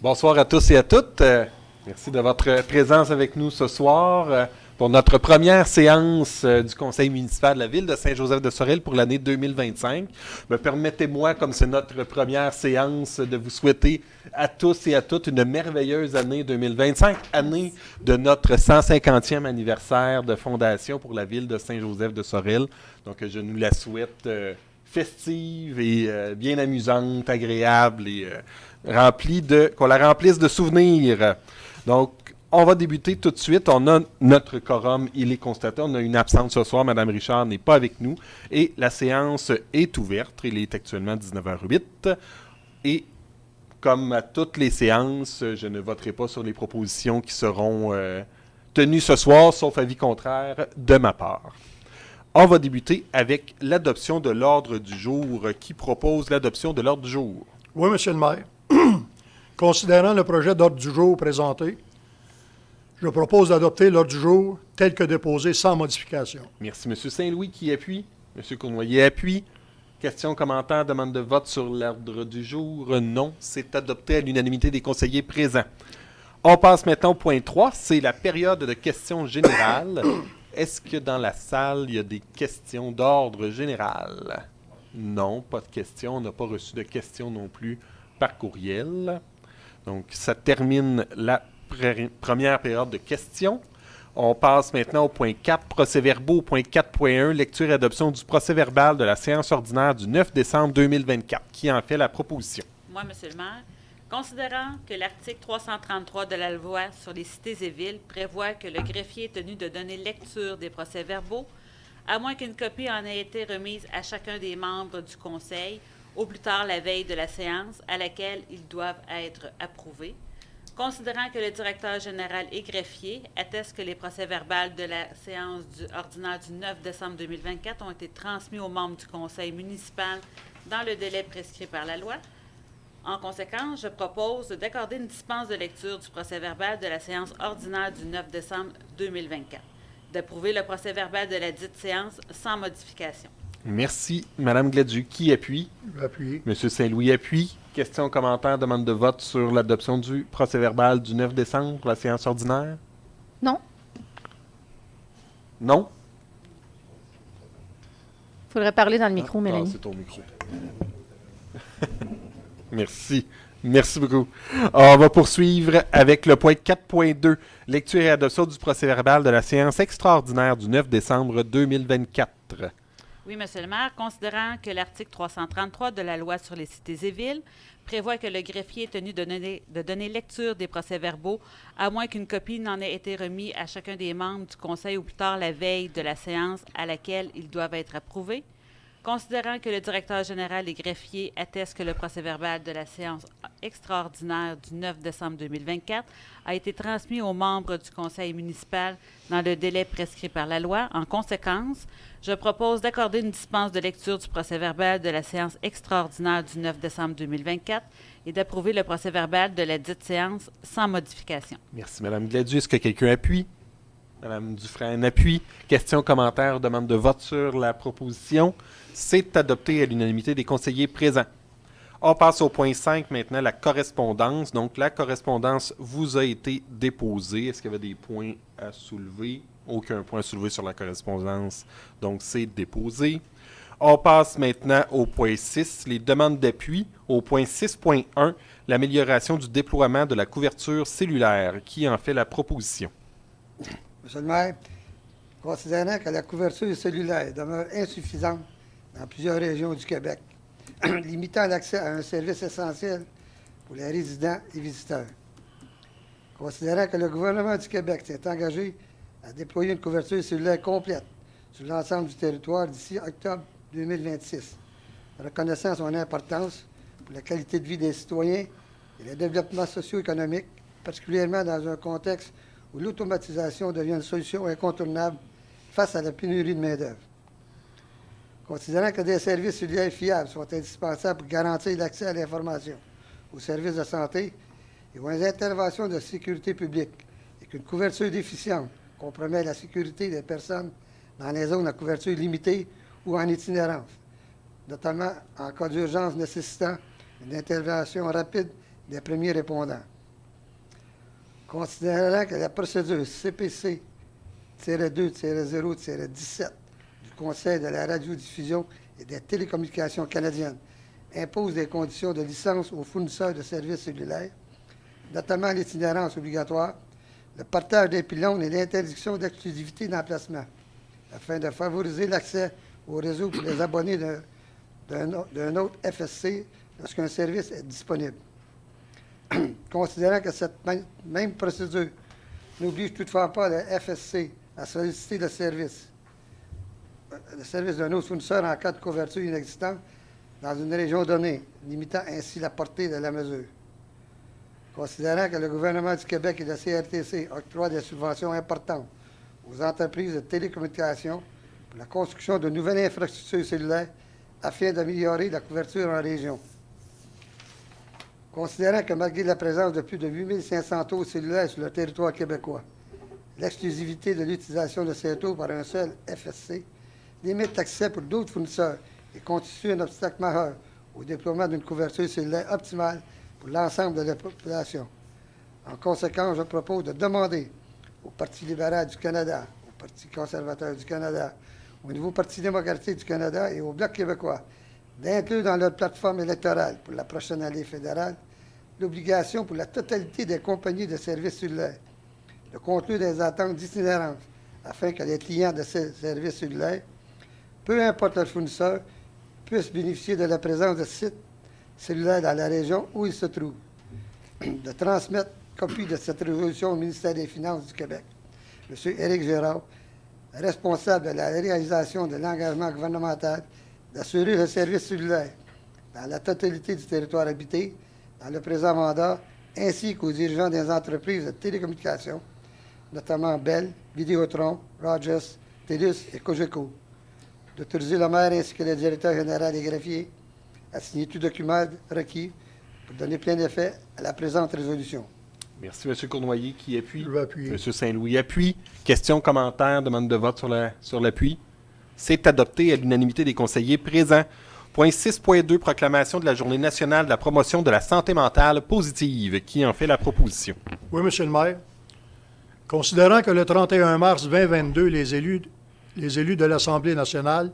Bonsoir à tous et à toutes. Merci de votre présence avec nous ce soir pour notre première séance du Conseil municipal de la Ville de Saint-Joseph-de-Sorel pour l'année 2025. Me permettez-moi, comme c'est notre première séance, de vous souhaiter à tous et à toutes une merveilleuse année 2025, année de notre 150e anniversaire de fondation pour la Ville de Saint-Joseph-de-Sorel. Donc, je nous la souhaite festive et bien amusante, agréable et qu'on la remplisse de souvenirs. Donc, on va débuter tout de suite. On a notre quorum, il est constaté. On a une absente ce soir. Madame Richard n'est pas avec nous. Et la séance est ouverte. Il est actuellement 19h08. Et comme à toutes les séances, je ne voterai pas sur les propositions qui seront tenues ce soir, sauf avis contraire de ma part. On va débuter avec l'adoption de l'ordre du jour. Qui propose l'adoption de l'ordre du jour? Oui, Monsieur le maire. Considérant le projet d'ordre du jour présenté, je propose d'adopter l'ordre du jour tel que déposé sans modification. Merci. M. Saint-Louis qui appuie. M. Cournoyer appuie. Questions, commentaires, demande de vote sur l'ordre du jour? Non. C'est adopté à l'unanimité des conseillers présents. On passe maintenant au point 3. C'est la période de questions générales. Est-ce que dans la salle, il y a des questions d'ordre général? Non, pas de questions. On n'a pas reçu de questions non plus par courriel. Donc, ça termine la première période de questions. On passe maintenant au point 4, procès-verbaux. Point 4.1, lecture et adoption du procès-verbal de la séance ordinaire du 9 décembre 2024. Qui en fait la proposition? Moi, Monsieur le maire. Considérant que l'article 333 de la loi sur les cités et villes prévoit que le greffier est tenu de donner lecture des procès-verbaux, à moins qu'une copie en ait été remise à chacun des membres du Conseil, au plus tard la veille de la séance à laquelle ils doivent être approuvés. Considérant que le directeur général et greffier attestent que les procès-verbaux de la séance ordinaire du 9 décembre 2024 ont été transmis aux membres du Conseil municipal dans le délai prescrit par la loi. En conséquence, je propose d'accorder une dispense de lecture du procès-verbal de la séance ordinaire du 9 décembre 2024, d'approuver le procès-verbal de la dite séance sans modification. Merci. Madame Gladu, qui appuie? Appuyé. Monsieur Saint-Louis appuie. Questions, commentaires, demande de vote sur l'adoption du procès-verbal du 9 décembre pour la séance ordinaire? Non. Non? Il faudrait parler dans le micro, Mélanie. C'est ton micro. Merci. Merci beaucoup. On va poursuivre avec le point 4.2, lecture et adoption du procès-verbal de la séance extraordinaire du 9 décembre 2024. Oui, Monsieur le maire, considérant que l'article 333 de la loi sur les cités et villes prévoit que le greffier est tenu de donner lecture des procès-verbaux, à moins qu'une copie n'en ait été remise à chacun des membres du Conseil ou plus tard la veille de la séance à laquelle ils doivent être approuvés. Considérant que le directeur général et greffier attestent que le procès-verbal de la séance extraordinaire du 9 décembre 2024 a été transmis aux membres du conseil municipal dans le délai prescrit par la loi, en conséquence, je propose d'accorder une dispense de lecture du procès-verbal de la séance extraordinaire du 9 décembre 2024 et d'approuver le procès-verbal de la dite séance sans modification. Merci, Mme Gladu. Est-ce que quelqu'un appuie? Mme Dufresne appuie. Questions, commentaires, demande de vote sur la proposition. C'est adopté à l'unanimité des conseillers présents. On passe au point 5 maintenant, la correspondance. Donc, la correspondance vous a été déposée. Est-ce qu'il y avait des points à soulever? Aucun point à soulever sur la correspondance. Donc, c'est déposé. On passe maintenant au point 6, les demandes d'appui. Au point 6.1, l'amélioration du déploiement de la couverture cellulaire. Qui en fait la proposition? Monsieur le maire, considérant que la couverture cellulaire demeure insuffisante dans plusieurs régions du Québec, limitant l'accès à un service essentiel pour les résidents et visiteurs. Considérant que le gouvernement du Québec s'est engagé à déployer une couverture cellulaire complète sur l'ensemble du territoire d'ici octobre 2026, reconnaissant son importance pour la qualité de vie des citoyens et le développement socio-économique, particulièrement dans un contexte où l'automatisation devient une solution incontournable face à la pénurie de main-d'œuvre. Considérant que des services cellulaires fiables sont indispensables pour garantir l'accès à l'information, aux services de santé et aux interventions de sécurité publique, et qu'une couverture déficiente compromet la sécurité des personnes dans les zones à couverture limitée ou en itinérance, notamment en cas d'urgence nécessitant une intervention rapide des premiers répondants. Considérant que la procédure CPC-2-0-17 du Conseil de la radiodiffusion et des télécommunications canadiennes impose des conditions de licence aux fournisseurs de services cellulaires, notamment l'itinérance obligatoire, le partage des pylônes et l'interdiction d'exclusivité d'emplacement, afin de favoriser l'accès au réseau pour les abonnés d'un autre FSC lorsqu'un service est disponible. Considérant que cette même procédure n'oblige toutefois pas le FSC à solliciter le service d'un autre fournisseur en cas de couverture inexistante dans une région donnée, limitant ainsi la portée de la mesure. Considérant que le gouvernement du Québec et le CRTC octroient des subventions importantes aux entreprises de télécommunications pour la construction de nouvelles infrastructures cellulaires afin d'améliorer la couverture en région. Considérant que malgré la présence de plus de 8500 taux cellulaires sur le territoire québécois, l'exclusivité de l'utilisation de ces taux par un seul FSC limite l'accès pour d'autres fournisseurs et constitue un obstacle majeur au déploiement d'une couverture cellulaire optimale pour l'ensemble de la population. En conséquence, je propose de demander au Parti libéral du Canada, au Parti conservateur du Canada, au nouveau Parti démocratique du Canada et au Bloc québécois d'inclure dans leur plateforme électorale pour la prochaine année fédérale l'obligation pour la totalité des compagnies de services cellulaires de conclure des attentes d'itinérance afin que les clients de ces services cellulaires, peu importe leur fournisseur, puissent bénéficier de la présence de sites cellulaires dans la région où ils se trouvent. De transmettre copie de cette résolution au ministère des Finances du Québec. M. Éric Gérard, responsable de la réalisation de l'engagement gouvernemental d'assurer le service cellulaire dans la totalité du territoire habité dans le présent mandat, ainsi qu'aux dirigeants des entreprises de télécommunications, notamment Bell, Vidéotron, Rogers, TELUS et Cogeco, d'autoriser le maire ainsi que le directeur général des greffiers à signer tout document requis pour donner plein effet à la présente résolution. Merci, M. Cournoyer, qui appuie. Je vais appuyer. M. Saint-Louis appuie. Question, commentaire, demande de vote sur l'appui. C'est adopté à l'unanimité des conseillers présents. Point 6.2, proclamation de la Journée nationale de la promotion de la santé mentale positive. Qui en fait la proposition? Oui, Monsieur le maire. Considérant que le 31 mars 2022, les élus de l'Assemblée nationale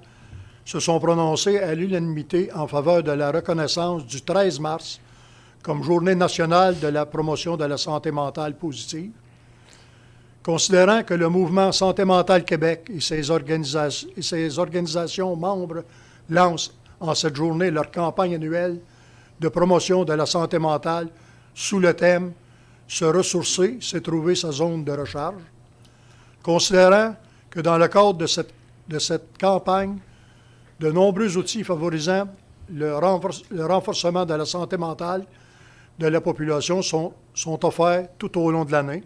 se sont prononcés à l'unanimité en faveur de la reconnaissance du 13 mars comme Journée nationale de la promotion de la santé mentale positive. Considérant que le mouvement Santé mentale Québec et ses organisations membres lancent en cette journée leur campagne annuelle de promotion de la santé mentale sous le thème « Se ressourcer, c'est trouver sa zone de recharge ». Considérant que dans le cadre de cette campagne, de nombreux outils favorisant le renforcement de la santé mentale de la population sont offerts tout au long de l'année.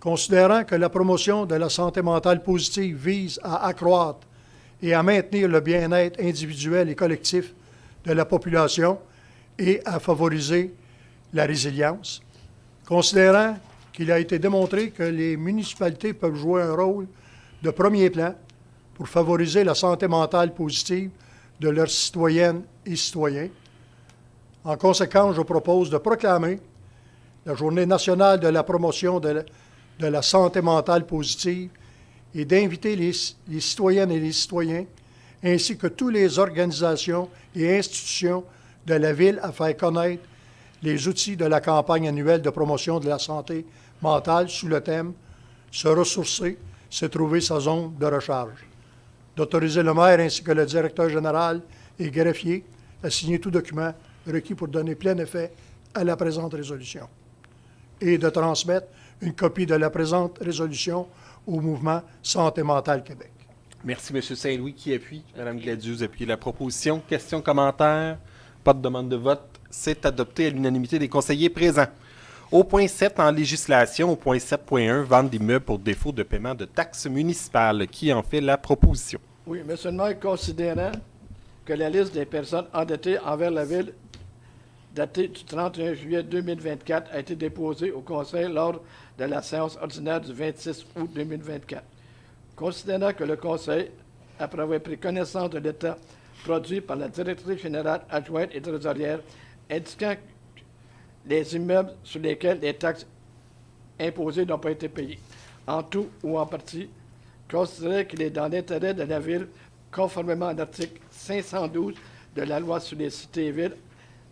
Considérant que la promotion de la santé mentale positive vise à accroître et à maintenir le bien-être individuel et collectif de la population et à favoriser la résilience. Considérant qu'il a été démontré que les municipalités peuvent jouer un rôle de premier plan pour favoriser la santé mentale positive de leurs citoyennes et citoyens. En conséquence, je propose de proclamer la Journée nationale de la promotion de la santé mentale positive et d'inviter les citoyennes et les citoyens, ainsi que toutes les organisations et institutions de la Ville à faire connaître les outils de la campagne annuelle de promotion de la santé mentale sous le thème « Se ressourcer, c'est trouver sa zone de recharge ». D'autoriser le maire ainsi que le directeur général et greffier à signer tout document requis pour donner plein effet à la présente résolution et de transmettre une copie de la présente résolution au mouvement Santé mentale Québec. Merci, M. Saint-Louis, qui appuie. Mme Gladieux appuie la proposition. Question, commentaire, pas de demande de vote. C'est adopté à l'unanimité des conseillers présents. Au point 7, en législation, au point 7.1, vente d'immeubles pour défaut de paiement de taxes municipales. Qui en fait la proposition? Oui, M. le maire, considérant que la liste des personnes endettées envers la Ville datée du 31 juillet 2024 a été déposée au Conseil lors de la séance ordinaire du 26 août 2024. Considérant que le Conseil, après avoir pris connaissance de l'état produit par la directrice générale adjointe et trésorière, indiquant les immeubles sur lesquels les taxes imposés n'ont pas été payés, en tout ou en partie, considérait qu'il est dans l'intérêt de la Ville, conformément à l'article 512 de la loi sur les cités et villes,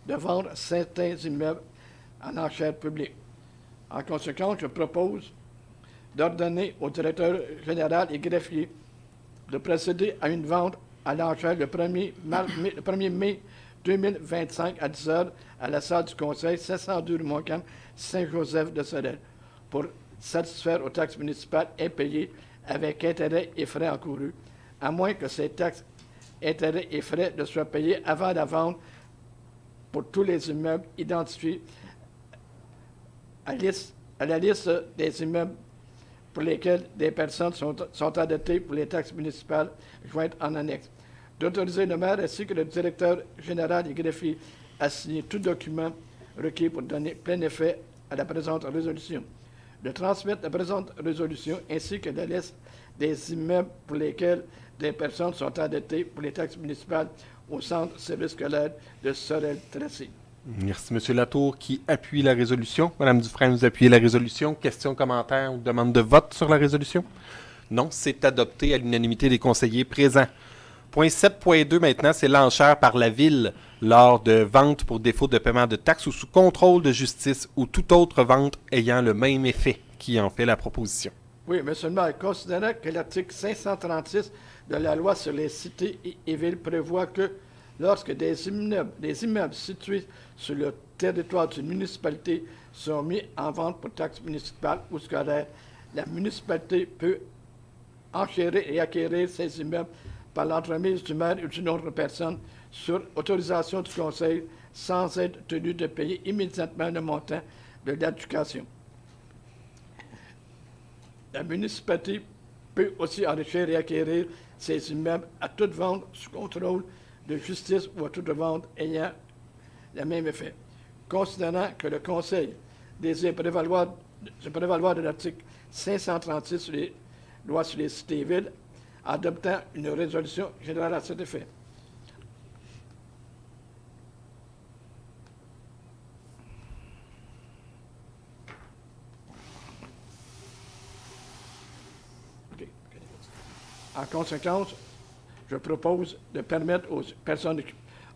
de vendre certains immeubles en enchère publique. En conséquence, je propose d'ordonner au directeur général et greffier de procéder à une vente à l'enchère le 1er mai 2025 à 10 heures à la salle du Conseil 702 rue Montcalm, Saint-Joseph-de-Sorel, pour satisfaire aux taxes municipales impayées avec intérêts et frais encourus, à moins que ces taxes, intérêts et frais ne soient payés avant la vente pour tous les immeubles identifiés à la liste des immeubles pour lesquels des personnes sont endettées pour les taxes municipales jointes en annexe. D'autoriser le maire ainsi que le directeur général et greffier à signer tout document requis pour donner plein effet à la présente résolution. De transmettre la présente résolution ainsi que la liste des immeubles pour lesquels des personnes sont endettées pour les taxes municipales au centre service scolaire de Sorel-Tracy. Merci, M. Latour, qui appuie la résolution. Mme Dufresne, vous appuyez la résolution. Questions, commentaires ou demande de vote sur la résolution? Non, c'est adopté à l'unanimité des conseillers présents. Point 7.2 maintenant, c'est l'enchère par la Ville lors de ventes pour défaut de paiement de taxes ou sous contrôle de justice ou toute autre vente ayant le même effet. Qui en fait la proposition? Oui, M. le maire, considérant que l'article 536 de la loi sur les cités et villes prévoit que lorsque des immeubles situés sur le territoire d'une municipalité sont mis en vente pour taxes municipales ou scolaires, la municipalité peut enchérir et acquérir ces immeubles par l'entremise du maire ou d'une autre personne sur autorisation du conseil sans être tenu de payer immédiatement le montant de l'adjudication. La municipalité peut aussi enrichir et acquérir ces immeubles à toute vente sous contrôle de justice ou à toute vente ayant le même effet. Considérant que le Conseil désire prévaloir de l'article 536 sur les lois sur les cités et villes, adoptant une résolution générale à cet effet. En conséquence, je propose de permettre aux personnes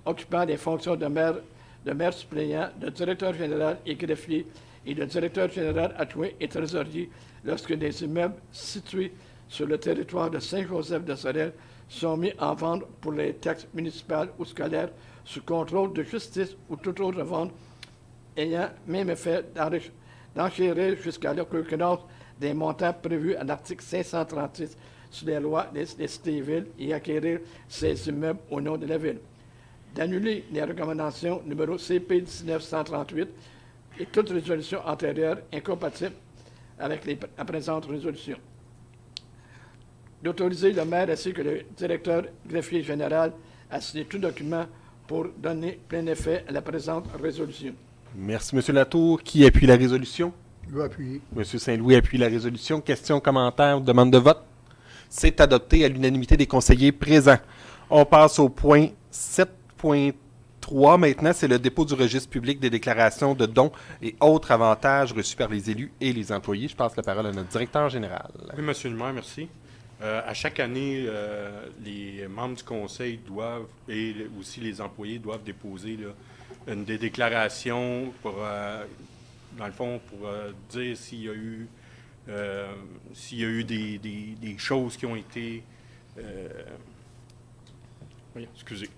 occupant des fonctions de maire suppléant, de directeur général et greffier et de directeur général adjoint et trésorier lorsque des immeubles situés sur le territoire de Saint-Joseph-de-Sorel sont mis en vente pour les taxes municipales ou scolaires sous contrôle de justice ou toute autre vente ayant même effet d'enchérir jusqu'à l'occurrence des montants prévus à l'article 536 sur les lois des cités et villes et acquérir ces immeubles au nom de la Ville. D'annuler les recommandations numéro CP 1938 et toute résolution antérieure incompatible avec la présente résolution. D'autoriser le maire ainsi que le directeur greffier général à signer tout document pour donner plein effet à la présente résolution. Merci, M. Latour. Qui appuie la résolution? Je vais appuyer. M. Saint-Louis appuie la résolution. Questions, commentaires ou demande de vote? C'est adopté à l'unanimité des conseillers présents. On passe au point 7.3 maintenant. C'est le dépôt du registre public des déclarations de dons et autres avantages reçus par les élus et les employés. Je passe la parole à notre directeur général. Oui, M. le maire, merci. À chaque année, les membres du conseil doivent, et aussi les employés doivent déposer là, des déclarations pour, dans le fond, pour dire s'il y a eu des choses qui ont été... excusez.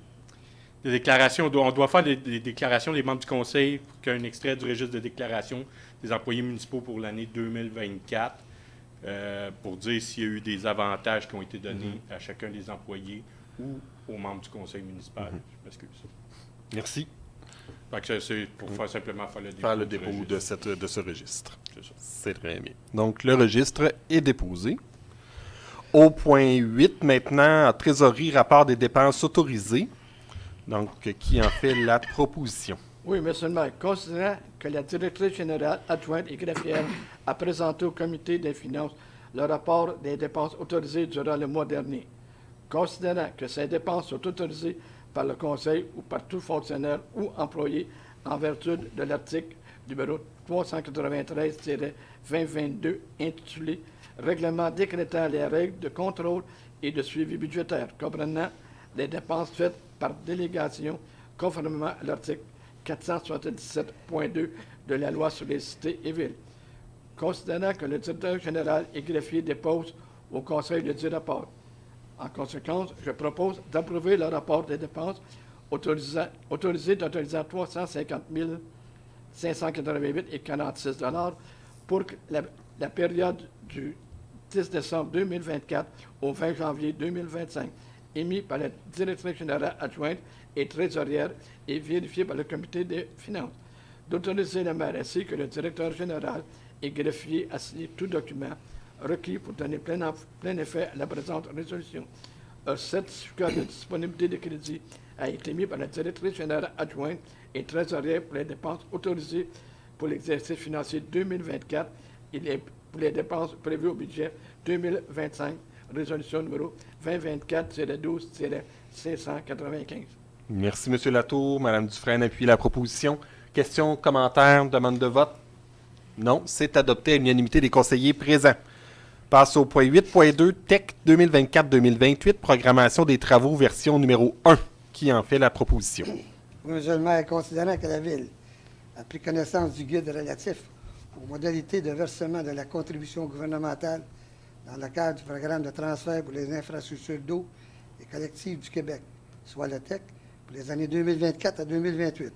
Des déclarations, on doit faire des déclarations des membres du conseil pour qu'il y ait un extrait du registre de déclaration des employés municipaux pour l'année 2024 pour dire s'il y a eu des avantages qui ont été donnés à chacun des employés ou aux membres du conseil municipal. Je m'excuse. Merci. Fait que c'est pour faire le dépôt de ce registre. C'est ça. C'est très bien. Donc, le registre est déposé. Au point 8, maintenant, en trésorerie, rapport des dépenses autorisées. Donc, qui en fait la proposition? Oui, M. le maire, considérant que la directrice générale adjointe et greffière a présenté au comité des finances le rapport des dépenses autorisées durant le mois dernier, considérant que ces dépenses sont autorisées par le conseil ou par tout fonctionnaire ou employé en vertu de l'article numéro 393-2022, intitulé « Règlement décrétant les règles de contrôle et de suivi budgétaire, comprenant les dépenses faites par délégation, conformément à l'article 477.2 de la loi sur les cités et villes. Considérant que le directeur général et greffier déposent au Conseil le dit rapport. En conséquence, je propose d'approuver le rapport des dépenses autorisé d'autoriser 350 588,46 $ pour la période du 10 décembre 2024 au 20 janvier 2025, émis par la directrice générale adjointe et trésorière et vérifié par le comité des finances. D'autoriser le maire ainsi que le directeur général et greffier à signer tout document requis pour donner plein effet à la présente résolution. Un certificat de disponibilité de crédit a été mis par la directrice générale adjointe et trésorière pour les dépenses autorisées pour l'exercice financier 2024 et pour les dépenses prévues au budget 2025, résolution numéro 2024-12-595. Merci, M. Latour. Mme Dufresne appuie la proposition. Questions, commentaires, demande de vote? Non, c'est adopté à l'unanimité des conseillers présents. Passe au point 8.2, TEC 2024-2028, programmation des travaux version numéro 1. Qui en fait la proposition? Oui, M. le maire, considérant que la Ville a pris connaissance du guide relatif aux modalités de versement de la contribution gouvernementale dans le cadre du programme de transfert pour les infrastructures d'eau et collectives du Québec, soit le TEC, pour les années 2024 à 2028.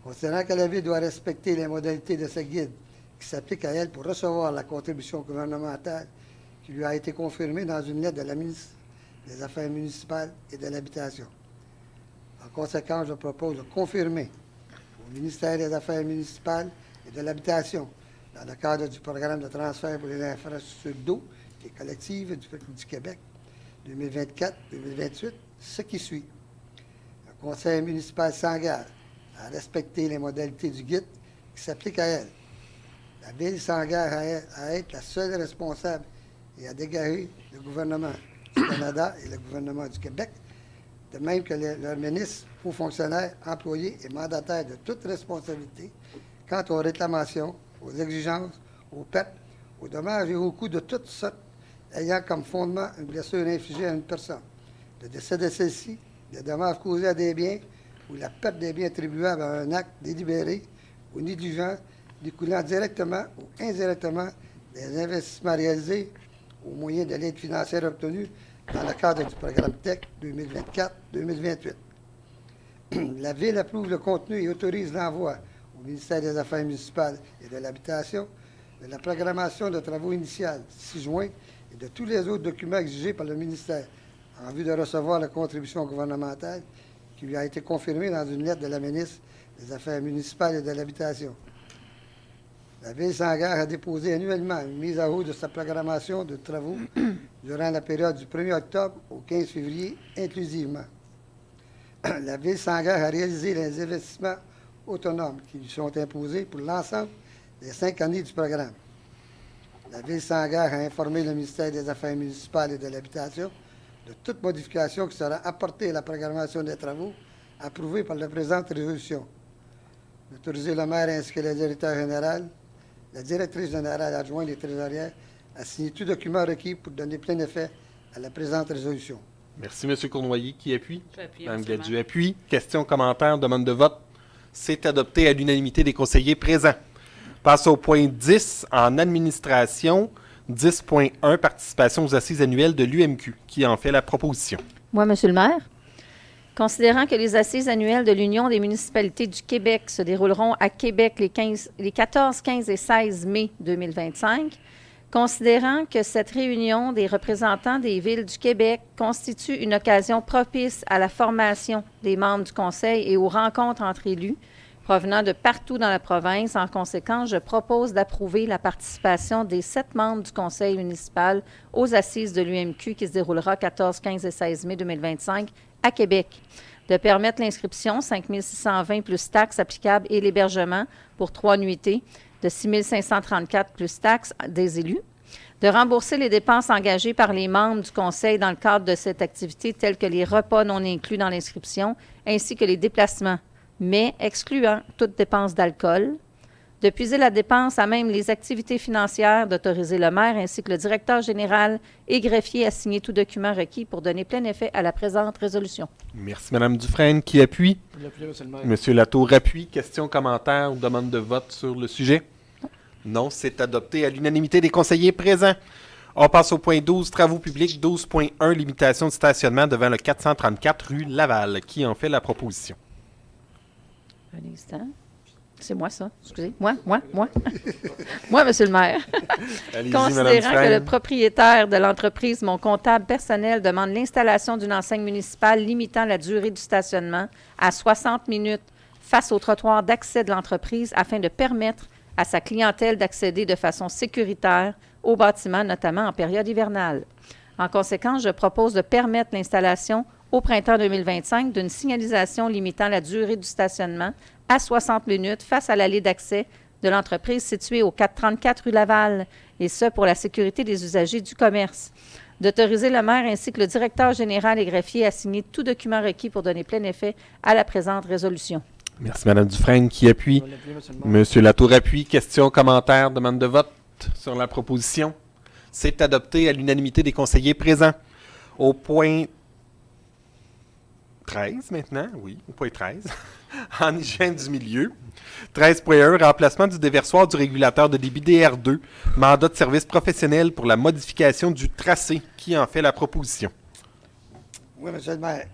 Considérant que la Ville doit respecter les modalités de ce guide qui s'applique à elle pour recevoir la contribution gouvernementale qui lui a été confirmée dans une lettre de la ministre des Affaires municipales et de l'Habitation. En conséquence, je propose de confirmer au ministère des Affaires municipales et de l'Habitation, dans le cadre du programme de transfert pour les infrastructures d'eau et collectives du Québec 2024-2028, ce qui suit. Le conseil municipal s'engage à respecter les modalités du guide qui s'appliquent à elle. La Ville s'engage à être la seule responsable et à dégager le gouvernement du Canada et le gouvernement du Québec, de même que leurs ministres, hauts fonctionnaires, employés et mandataires de toute responsabilité quant aux réclamations, aux exigences, aux pertes, aux dommages et aux coûts de toutes sortes ayant comme fondement une blessure infligée à une personne, le décès de celle-ci, des dommages causés à des biens ou la perte des biens attribuables à un acte délibéré ou négligent découlant directement ou indirectement des investissements réalisés au moyen de l'aide financière obtenue dans le cadre du programme TEC 2024-2028. La Ville approuve le contenu et autorise l'envoi au ministère des Affaires municipales et de l'Habitation de la programmation de travaux initiale 6 juin et de tous les autres documents exigés par le ministère en vue de recevoir la contribution gouvernementale qui lui a été confirmée dans une lettre de la ministre des Affaires municipales et de l'Habitation. La Ville s'engage à déposer annuellement une mise à jour de sa programmation de travaux durant la période du 1er octobre au 15 février inclusivement. La Ville s'engage à réaliser les investissements autonomes qui lui sont imposés pour l'ensemble des 5 années du programme. La Ville s'engage à informer le ministère des Affaires municipales et de l'Habitation de toute modification qui sera apportée à la programmation des travaux approuvée par la présente résolution. D'autoriser le maire ainsi que le directeur général, la directrice générale adjointe et trésorière à signer tout document requis pour donner plein effet à la présente résolution. Merci, M. Cournoyer. Qui appuie? J'appuie, Mme monsieur le Gadieu maire. appuie. Questions, commentaires, demande de vote? C'est adopté à l'unanimité des conseillers présents. Passe au point 10 en administration. 10.1, participation aux assises annuelles de l'UMQ. Qui en fait la proposition? Moi, Monsieur le maire. Considérant que les assises annuelles de l'Union des municipalités du Québec se dérouleront à Québec les 14, 15 et 16 mai 2025, considérant que cette réunion des représentants des villes du Québec constitue une occasion propice à la formation des membres du Conseil et aux rencontres entre élus provenant de partout dans la province, en conséquence, je propose d'approuver la participation des 7 membres du Conseil municipal aux assises de l'UMQ qui se déroulera 14, 15 et 16 mai 2025 à Québec, de permettre l'inscription 5 620 plus taxes applicables et l'hébergement pour 3 nuitées de 6 534 plus taxes des élus, de rembourser les dépenses engagées par les membres du Conseil dans le cadre de cette activité, telles que les repas non inclus dans l'inscription, ainsi que les déplacements, mais excluant toute dépense d'alcool, de puiser la dépense à même les activités financières, d'autoriser le maire ainsi que le directeur général et greffier à signer tout document requis pour donner plein effet à la présente résolution. Merci, Mme Dufresne. Qui appuie? Pour l'appuyer, Monsieur le maire. Monsieur Latour appuie. Questions, commentaires ou demande de vote sur le sujet? Non, c'est adopté à l'unanimité des conseillers présents. On passe au point 12, travaux publics. 12.1, limitation de stationnement devant le 434 rue Laval. Qui en fait la proposition? Un instant. C'est moi, ça. Excusez. Moi. Moi, Monsieur le maire. Allez-y, Mme Considérant que Dufresne. le propriétaire de l'entreprise Mon Comptable Personnel demande l'installation d'une enseigne municipale limitant la durée du stationnement à 60 minutes face au trottoir d'accès de l'entreprise afin de permettre à sa clientèle d'accéder de façon sécuritaire au bâtiment, notamment en période hivernale. En conséquence, je propose de permettre l'installation au printemps 2025 d'une signalisation limitant la durée du stationnement à 60 minutes face à l'allée d'accès de l'entreprise située au 434 rue Laval, et ce pour la sécurité des usagers du commerce. D'autoriser le maire ainsi que le directeur général et greffier à signer tout document requis pour donner plein effet à la présente résolution. Merci, Mme Dufresne. Qui appuie? Pour l'appuyer, Monsieur le maire. Monsieur Latour appuie. Questions, commentaires, demande de vote sur la proposition. C'est adopté à l'unanimité des conseillers présents. Au point 13 maintenant, oui, au point 13, en hygiène du milieu. 13.1, remplacement du déversoir du régulateur de débit DR2, mandat de service professionnel pour la modification du tracé. Qui en fait la proposition? Oui, Monsieur le maire.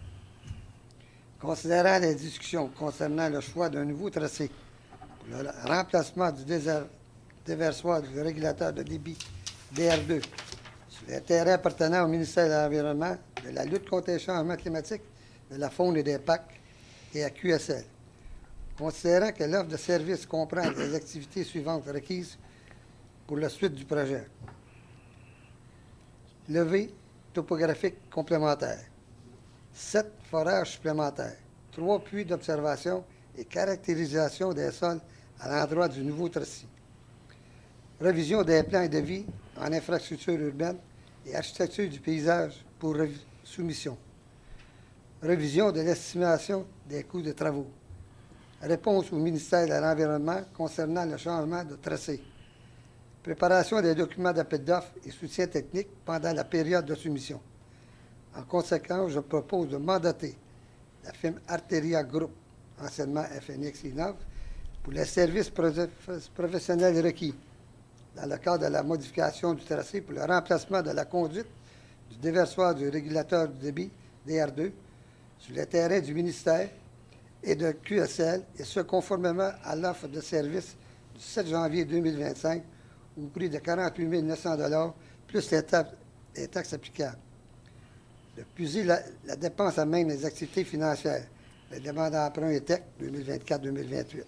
Considérant les discussions concernant le choix d'un nouveau tracé pour le remplacement du déversoir du régulateur de débit DR2 sur les terrains appartenant au ministère de l'Environnement, de la lutte contre les changements climatiques, de la faune et des parcs et à QSL. Considérant que l'offre de service comprend les activités suivantes requises pour la suite du projet. Levée topographique complémentaire. 7 forages supplémentaires, 3 puits d'observation et caractérisation des sols à l'endroit du nouveau tracé. Révision des plans et devis en infrastructure urbaine et architecture du paysage pour soumission. Révision de l'estimation des coûts de travaux. Réponse au ministère de l'Environnement concernant le changement de tracé. Préparation des documents d'appel d'offres et soutien technique pendant la période de soumission. En conséquence, je propose de mandater la firme Arteria Group, anciennement FNX Innov, pour les services professionnels requis dans le cadre de la modification du tracé pour le remplacement de la conduite du déversoir du régulateur du débit DR2 sur les terrains du ministère et de QSL, et ce conformément à l'offre de service du 7 janvier 2025 au prix de 48 900 $ plus les taxes applicables. De puiser la dépense à même des activités financières, les demandes d'emprunt et TEC 2024-2028.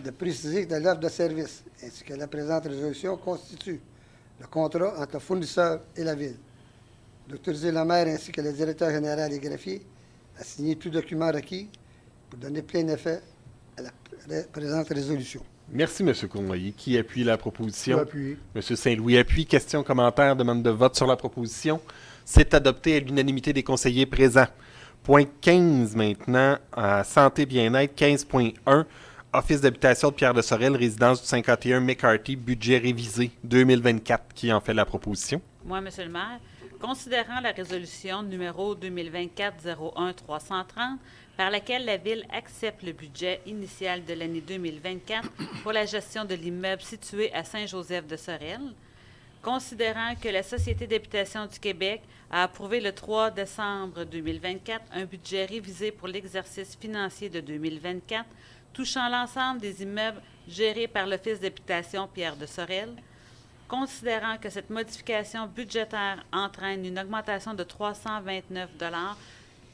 De préciser que l'offre de service ainsi que la présente résolution constitue le contrat entre le fournisseur et la Ville. D'autoriser le maire ainsi que le directeur général et greffier à signer tout document requis pour donner plein effet à la présente résolution. Merci, M. Cournoyer. Qui appuie la proposition? Appuyé. M. Saint-Louis appuie. Questions, commentaires, demande de vote sur la proposition. C'est adopté à l'unanimité des conseillers présents. Point 15 maintenant, santé bien-être, 15.1, Office d'habitation de Pierre de Sorel, résidence du 51 McCarthy, budget révisé 2024. Qui en fait la proposition? Moi, Monsieur le maire, considérant la résolution numéro 2024-01-330, par laquelle la Ville accepte le budget initial de l'année 2024 pour la gestion de l'immeuble situé à Saint-Joseph-de-Sorel, considérant que la Société d'habitation du Québec a approuvé le 3 décembre 2024 un budget révisé pour l'exercice financier de 2024 touchant l'ensemble des immeubles gérés par l'Office d'habitation Pierre de Sorel, considérant que cette modification budgétaire entraîne une augmentation de 329 $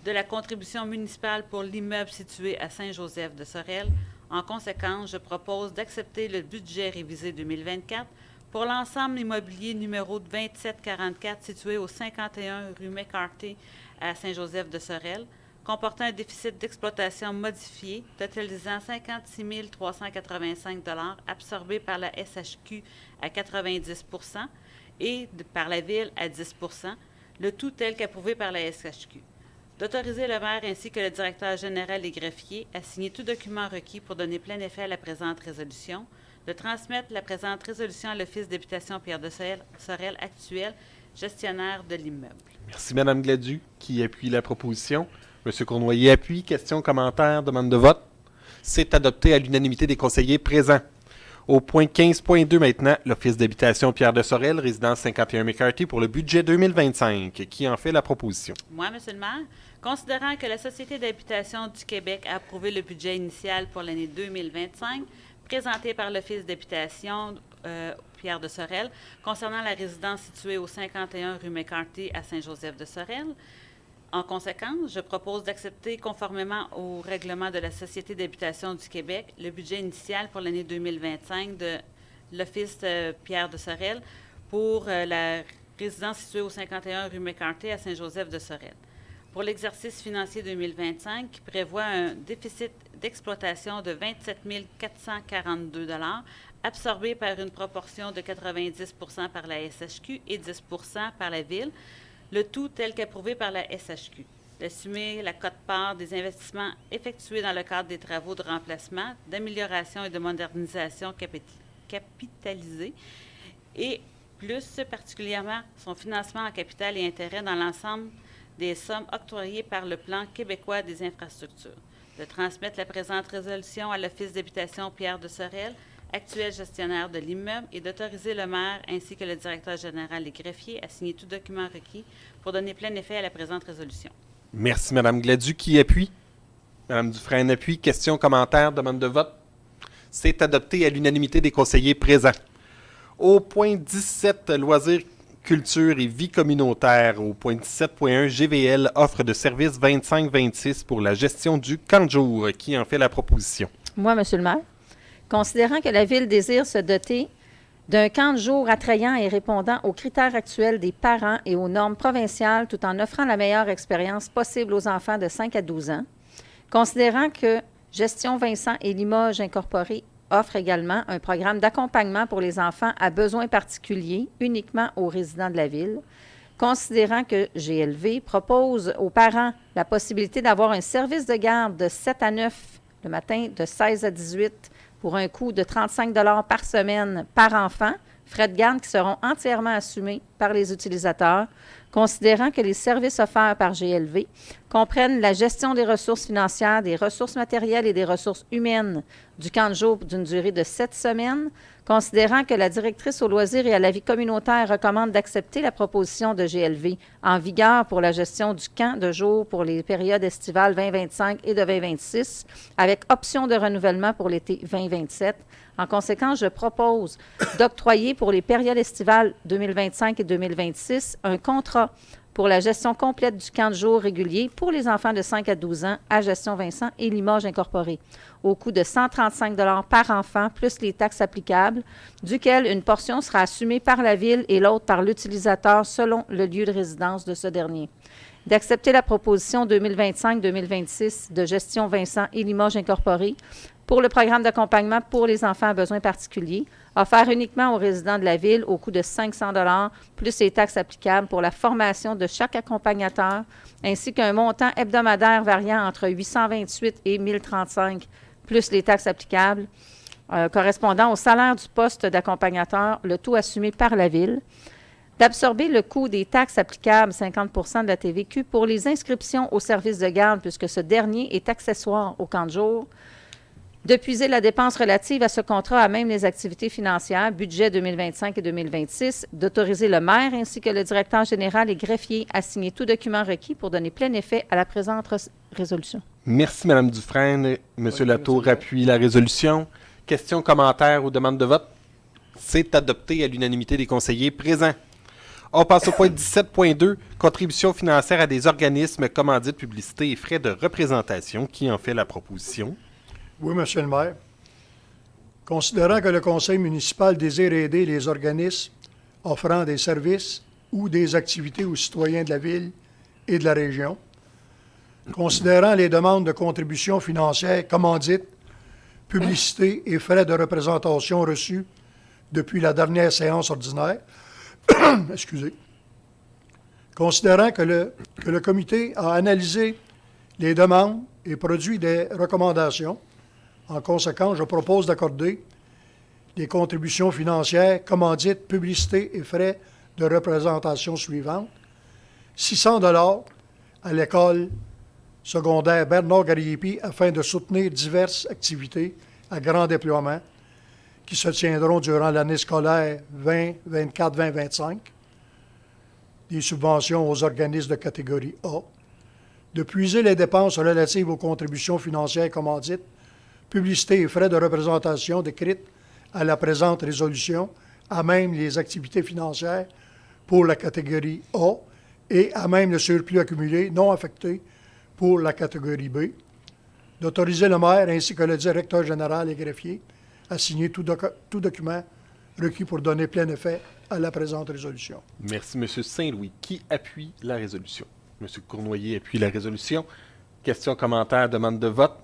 de la contribution municipale pour l'immeuble situé à Saint-Joseph-de-Sorel. En conséquence, je propose d'accepter le budget révisé 2024 pour l'ensemble immobilier numéro 2744 situé au 51 rue McCarthy à Saint-Joseph-de-Sorel, comportant un déficit d'exploitation modifié totalisant 56 385 $ absorbés par la SHQ à 90 % et par la Ville à 10 %, le tout tel qu'approuvé par la SHQ. d'autoriser le maire ainsi que le directeur général et greffier à signer tout document requis pour donner plein effet à la présente résolution, de transmettre la présente résolution à l'Office d'habitation Pierre de Sorel actuel, gestionnaire de l'immeuble. Merci, Mme Gladu, qui appuie la proposition. M. Cournoyer appuie. Questions, commentaires, demande de vote. C'est adopté à l'unanimité des conseillers présents. Au point 15.2 maintenant, l'Office d'habitation Pierre de Sorel, résidence 51 McCarthy pour le budget 2025. Qui en fait la proposition? Moi, M. le maire, considérant que la Société d'habitation du Québec a approuvé le budget initial pour l'année 2025, présenté par l'Office d'habitation Pierre de Sorel, concernant la résidence située au 51 rue McCarthy à Saint-Joseph-de-Sorel. En conséquence, je propose d'accepter, conformément au règlement de la Société d'habitation du Québec, le budget initial pour l'année 2025 de l'Office Pierre de Sorel pour la résidence située au 51 rue McCarthy à Saint-Joseph-de-Sorel. Pour l'exercice financier 2025, qui prévoit un déficit d'exploitation de 27 442 $ absorbé par une proportion de 90 % par la SHQ et 10 % par la Ville, le tout tel qu'approuvé par la SHQ. D'assumer la quote-part des investissements effectués dans le cadre des travaux de remplacement, d'amélioration et de modernisation capitalisés et plus particulièrement son financement en capital et intérêt dans l'ensemble des sommes octroyées par le Plan québécois des infrastructures. De transmettre la présente résolution à l'Office d'habitation Pierre de Sorel, actuel gestionnaire de l'immeuble, et d'autoriser le maire ainsi que le directeur général et greffier à signer tout document requis pour donner plein effet à la présente résolution. Merci, Mme Gladu. Qui appuie? Mme Dufresne appuie. Questions, commentaires, demande de vote. C'est adopté à l'unanimité des conseillers présents. Au point 17, loisirs, culture et vie communautaire. Au point 17.1, GVL, offre de services 25-26 pour la gestion du camp de jour. Qui en fait la proposition? Moi, M. le maire. Considérant que la Ville désire se doter d'un camp de jour attrayant et répondant aux critères actuels des parents et aux normes provinciales tout en offrant la meilleure expérience possible aux enfants de 5 à 12 ans, considérant que Gestion Vincent et Limoges Incorporée offre également un programme d'accompagnement pour les enfants à besoins particuliers uniquement aux résidents de la Ville, considérant que GLV propose aux parents la possibilité d'avoir un service de garde de 7 à 9 le matin, de 16 à 18 pour un coût de 35 $ par semaine par enfant, frais de garde qui seront entièrement assumés par les utilisateurs, considérant que les services offerts par GLV comprennent la gestion des ressources financières, des ressources matérielles et des ressources humaines du camp de jour d'une durée de 7 semaines, considérant que la directrice aux loisirs et à la vie communautaire recommande d'accepter la proposition de GLV en vigueur pour la gestion du camp de jour pour les périodes estivales 2025 et de 2026, avec option de renouvellement pour l'été 2027. En conséquence, je propose d'octroyer pour les périodes estivales 2025 et 2026 un contrat pour la gestion complète du camp de jour régulier pour les enfants de 5 à 12 ans à Gestion Vincent et Limoges Incorporée, au coût de 135 $ par enfant, plus les taxes applicables, duquel une portion sera assumée par la Ville et l'autre par l'utilisateur selon le lieu de résidence de ce dernier. D'accepter la proposition 2025-2026 de Gestion Vincent et Limoges Incorporée pour le programme d'accompagnement pour les enfants à besoins particuliers, offert uniquement aux résidents de la Ville au coût de 500 $ plus les taxes applicables pour la formation de chaque accompagnateur, ainsi qu'un montant hebdomadaire variant entre 828 et 1035 plus les taxes applicables, correspondant au salaire du poste d'accompagnateur, le tout assumé par la Ville. D'absorber le coût des taxes applicables, 50 % de la TVQ, pour les inscriptions au service de garde, puisque ce dernier est accessoire au camp de jour. De puiser la dépense relative à ce contrat à même les activités financières, budget 2025 et 2026, d'autoriser le maire ainsi que le directeur général et greffier à signer tout document requis pour donner plein effet à la présente résolution. Merci, Mme Dufresne. M. Latour appuie la résolution. Questions, commentaires ou demandes de vote? C'est adopté à l'unanimité des conseillers présents. On passe au point 17.2, contribution financière à des organismes, commandites, publicité et frais de représentation. Qui en fait la proposition? Oui, M. le maire. Considérant que le conseil municipal désire aider les organismes offrant des services ou des activités aux citoyens de la ville et de la région, considérant les demandes de contributions financières, commandites, publicité et frais de représentation reçus depuis la dernière séance ordinaire, excusez, Considérant que le comité a analysé les demandes et produit des recommandations, en conséquence, je propose d'accorder les contributions financières, commandites, publicité et frais de représentation suivantes. 600 $ à l'école secondaire Bernard Gariepi afin de soutenir diverses activités à grand déploiement qui se tiendront durant l'année scolaire 2024-2025. Des subventions aux organismes de catégorie A. De puiser les dépenses relatives aux contributions financières commandites, publicité et frais de représentation décrites à la présente résolution, à même les activités financières pour la catégorie A et à même le surplus accumulé non affecté pour la catégorie B. D'autoriser le maire ainsi que le directeur général et greffier à signer tout document requis pour donner plein effet à la présente résolution. Merci, M. Saint-Louis. Qui appuie la résolution? M. Cournoyer appuie la résolution. Question, commentaire, demande de vote?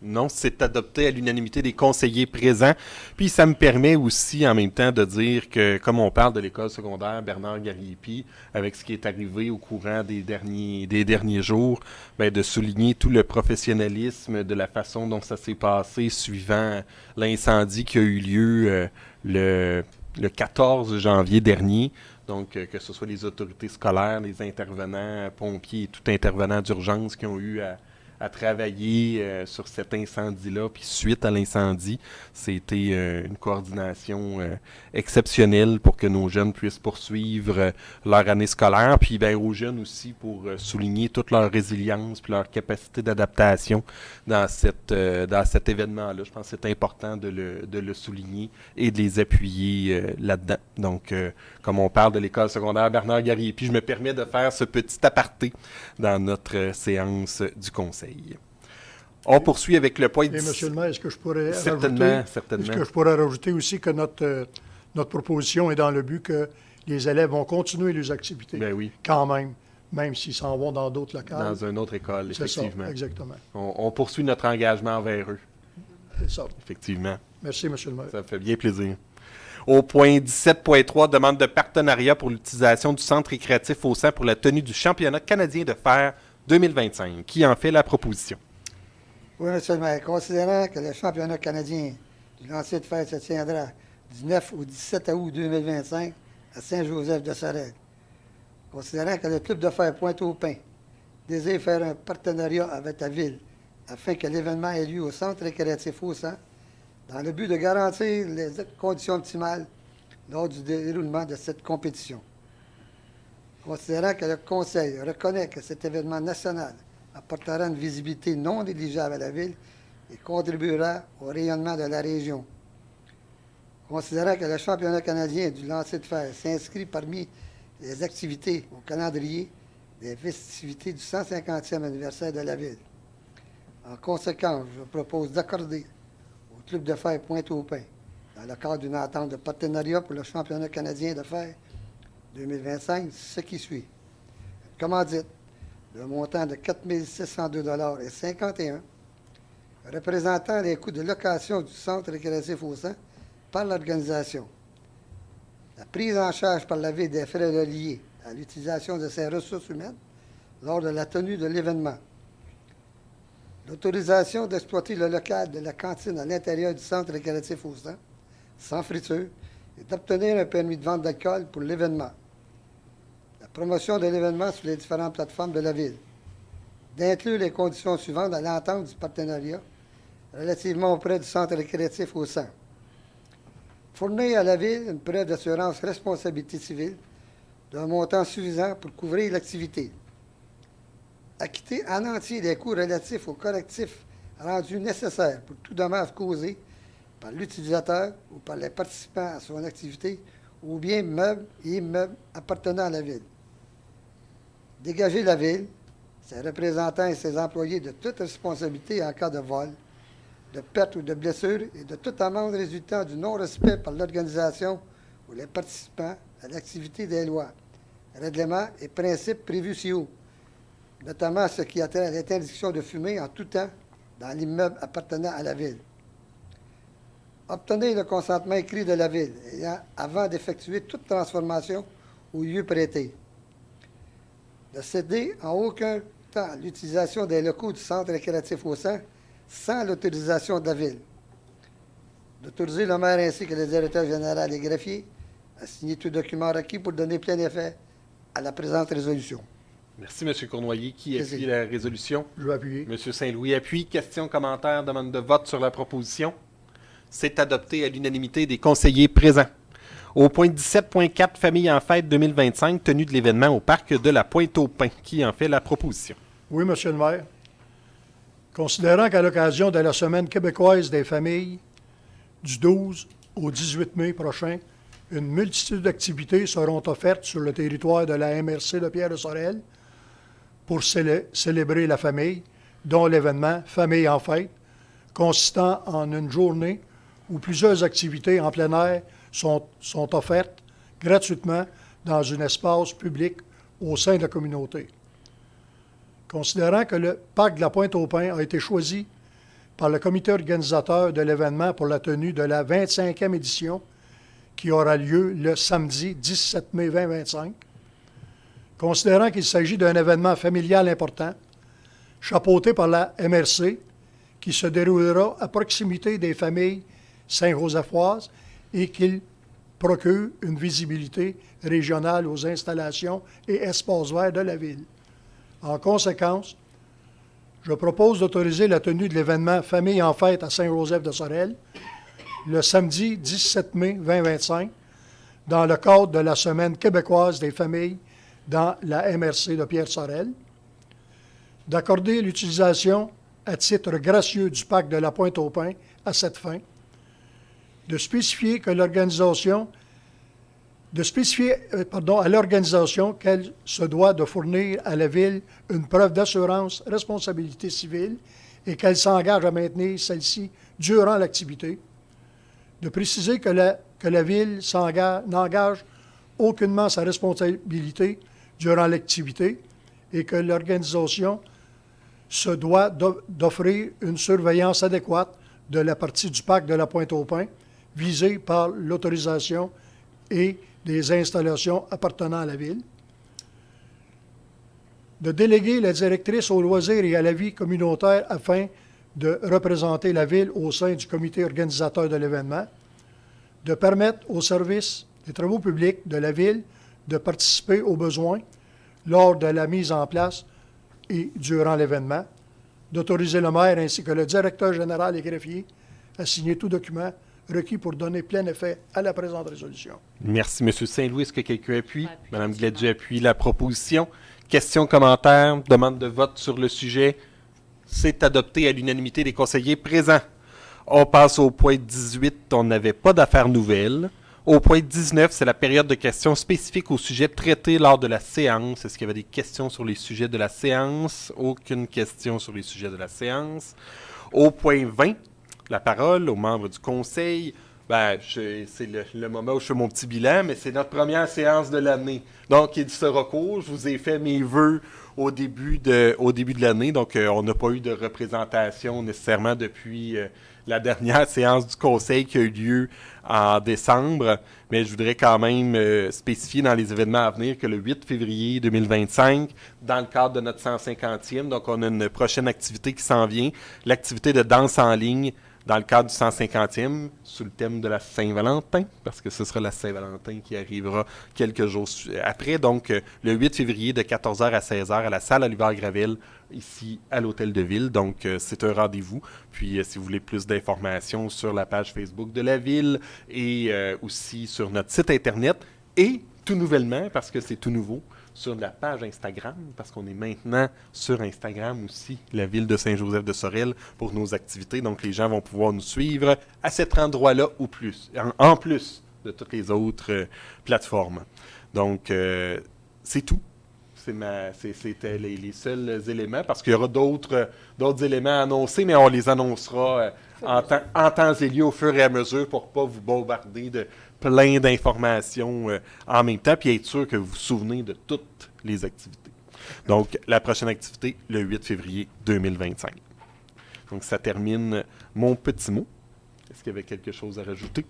Non, c'est adopté à l'unanimité des conseillers présents. Puis ça me permet aussi en même temps de dire que, comme on parle de l'école secondaire Bernard Gariepi, avec ce qui est arrivé au courant des derniers jours, bien, de souligner tout le professionnalisme de la façon dont ça s'est passé suivant l'incendie qui a eu lieu le 14 janvier dernier. Donc, que ce soit les autorités scolaires, les intervenants, pompiers et tout intervenant d'urgence qui ont eu à travailler sur cet incendie-là. Puis suite à l'incendie, c'était une coordination exceptionnelle pour que nos jeunes puissent poursuivre leur année scolaire. Puis ben, aux jeunes aussi pour souligner toute leur résilience puis leur capacité d'adaptation dans cet événement-là. Je pense que c'est important de le souligner et de les appuyer là-dedans. Donc, comme on parle de l'école secondaire Bernard Gariepi, je me permets de faire ce petit aparté dans notre séance du Conseil. On poursuit avec le point 10. Et Monsieur le maire, est-ce que je pourrais certainement. Est-ce que je pourrais rajouter aussi que notre proposition est dans le but que les élèves vont continuer les activités Ben oui. quand même s'ils s'en vont dans d'autres locales. Dans une autre école, effectivement. C'est ça, exactement. On poursuit notre engagement envers eux. C'est ça. Effectivement. Merci, Monsieur le maire. Ça fait bien plaisir. Au point 17.3, demande de partenariat pour l'utilisation du centre récréatif au Sang pour la tenue du championnat canadien de fer 2025. Qui en fait la proposition? Oui, M. le maire. Considérant que le championnat canadien du lancer de fer se tiendra du 9 au 17 août 2025 à Saint-Joseph-de-Sorel, considérant que le club de fer Pointe-au-Pin désire faire un partenariat avec la ville afin que l'événement ait lieu au centre récréatif au Sang, dans le but de garantir les conditions optimales lors du déroulement de cette compétition. Considérant que le Conseil reconnaît que cet événement national apportera une visibilité non négligeable à la ville et contribuera au rayonnement de la région. Considérant que le championnat canadien du lancer de fer s'inscrit parmi les activités au calendrier des festivités du 150e anniversaire de la ville. En conséquence, je propose d'accorder au club de fer Pointe-au-Pin, dans le cadre d'une entente de partenariat pour le championnat canadien de fer 2025, ce qui suit. Commandite, le montant de 4 602,51 $, représentant les coûts de location du centre récréatif au Sang par l'organisation. La prise en charge par la ville des frais reliés à l'utilisation de ses ressources humaines lors de la tenue de l'événement. L'autorisation d'exploiter le local de la cantine à l'intérieur du centre récréatif au Sang, sans friture, et d'obtenir un permis de vente d'alcool pour l'événement. La promotion de l'événement sur les différentes plateformes de la ville. D'inclure les conditions suivantes à l'entente du partenariat relativement auprès du centre récréatif au Sang. Fournir à la ville une preuve d'assurance responsabilité civile d'un montant suffisant pour couvrir l'activité. Acquitter en entier les coûts relatifs aux correctifs rendus nécessaires pour tout dommage causé par l'utilisateur ou par les participants à son activité ou bien meubles et immeubles appartenant à la ville. Dégager la ville, ses représentants et ses employés de toute responsabilité en cas de vol, de perte ou de blessure et de toute amende résultant du non-respect par l'organisation ou les participants à l'activité des lois, règlements et principes prévus ci-haut, notamment ce qui a trait à l'interdiction de fumer en tout temps dans l'immeuble appartenant à la ville. Obtenir le consentement écrit de la ville avant d'effectuer toute transformation au lieu prêté. de céder en aucun temps l'utilisation des locaux du centre récréatif au sang sans l'autorisation de la Ville. D'autoriser le maire ainsi que le directeur général et greffier à signer tout document requis pour donner plein effet à la présente résolution. Merci, M. Cournoyer. Qui Merci. appuie la résolution? Je vais appuyer. M. Saint-Louis appuie. Questions, commentaires, demande de vote sur la proposition. C'est adopté à l'unanimité des conseillers présents. Au point 17.4, Famille en fête 2025, tenue de l'événement au parc de la Pointe-aux-Pins. Qui en fait la proposition? Oui, Monsieur le maire. Considérant qu'à l'occasion de la Semaine québécoise des familles, du 12 au 18 mai prochain, une multitude d'activités seront offertes sur le territoire de la MRC de Pierre-de-Sorel pour célébrer la famille, dont l'événement Famille en fête, consistant en une journée où plusieurs activités en plein air sont offertes gratuitement dans un espace public au sein de la communauté. Considérant que le parc de la Pointe-aux-Pins a été choisi par le comité organisateur de l'événement pour la tenue de la 25e édition qui aura lieu le samedi 17 mai 2025, considérant qu'il s'agit d'un événement familial important, chapeauté par la MRC, qui se déroulera à proximité des familles saint-josephoises et qu'il procure une visibilité régionale aux installations et espaces verts de la ville. En conséquence, je propose d'autoriser la tenue de l'événement Famille en fête à Saint-Joseph-de-Sorel le samedi 17 mai 2025 dans le cadre de la Semaine québécoise des familles dans la MRC de Pierre-Sorel, d'accorder l'utilisation à titre gracieux du parc de la Pointe-aux-Pins à cette fin, de spécifier à l'organisation qu'elle se doit de fournir à la Ville une preuve d'assurance responsabilité civile et qu'elle s'engage à maintenir celle-ci durant l'activité, de préciser que la Ville n'engage aucunement sa responsabilité durant l'activité et que l'organisation se doit d'offrir une surveillance adéquate de la partie du parc de la Pointe-aux-Pins visée par l'autorisation et des installations appartenant à la Ville, de déléguer la directrice aux loisirs et à la vie communautaire afin de représenter la Ville au sein du comité organisateur de l'événement, de permettre au service des travaux publics de la Ville de participer aux besoins lors de la mise en place et durant l'événement, d'autoriser le maire ainsi que le directeur général et greffier à signer tout document requis pour donner plein effet à la présente résolution. Merci, M. Saint-Louis. Est-ce que quelqu'un appuie? Appuie, Mme absolument. Gladue appuie la proposition. Questions, commentaires, demande de vote sur le sujet. C'est adopté à l'unanimité des conseillers présents. On passe au point 18. On n'avait pas d'affaires nouvelles. Au point 19, c'est la période de questions spécifiques au sujet traité lors de la séance. Est-ce qu'il y avait des questions sur les sujets de la séance? Aucune question sur les sujets de la séance. Au point 20, la parole aux membres du conseil. C'est le moment où je fais mon petit bilan, mais c'est notre première séance de l'année. Donc, il sera court. Je vous ai fait mes vœux au début de l'année. Donc, on n'a pas eu de représentation nécessairement depuis la dernière séance du conseil qui a eu lieu en décembre. Mais je voudrais quand même spécifier dans les événements à venir que le 8 février 2025, dans le cadre de notre 150e, donc on a une prochaine activité qui s'en vient, l'activité de danse en ligne dans le cadre du 150e, sous le thème de la Saint-Valentin, parce que ce sera la Saint-Valentin qui arrivera quelques jours après. Donc, le 8 février de 14h à 16h à la salle Aluvard-Gravelle, ici à l'Hôtel de Ville. Donc, c'est un rendez-vous. Puis, si vous voulez plus d'informations sur la page Facebook de la Ville et aussi sur notre site Internet et tout nouvellement, parce que c'est tout nouveau, sur la page Instagram, parce qu'on est maintenant sur Instagram aussi, la Ville de Saint-Joseph-de-Sorel, pour nos activités. Donc, les gens vont pouvoir nous suivre à cet endroit-là ou plus, en plus de toutes les autres plateformes. Donc, c'est tout. C'était les seuls éléments, parce qu'il y aura d'autres éléments annoncés, mais on les annoncera en temps et lieu au fur et à mesure pour ne pas vous bombarder de plein d'informations en même temps, puis être sûr que vous vous souvenez de toutes les activités. Donc, la prochaine activité, le 8 février 2025. Donc, ça termine mon petit mot. Est-ce qu'il y avait quelque chose à rajouter?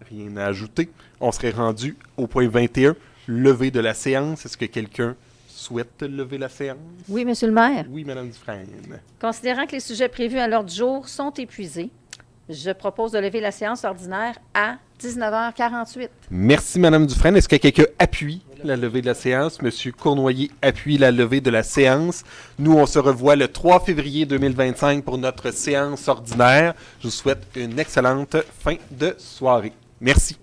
Rien à ajouter. On serait rendu au point 21, levée de la séance. Est-ce que quelqu'un souhaite lever la séance. Oui, Monsieur le maire. Oui, Mme Dufresne. Considérant que les sujets prévus à l'ordre du jour sont épuisés, je propose de lever la séance ordinaire à 19h48. Merci, Mme Dufresne. Est-ce que quelqu'un appuie la levée de la séance? Monsieur Cournoyer appuie la levée de la séance. Nous, on se revoit le 3 février 2025 pour notre séance ordinaire. Je vous souhaite une excellente fin de soirée. Merci.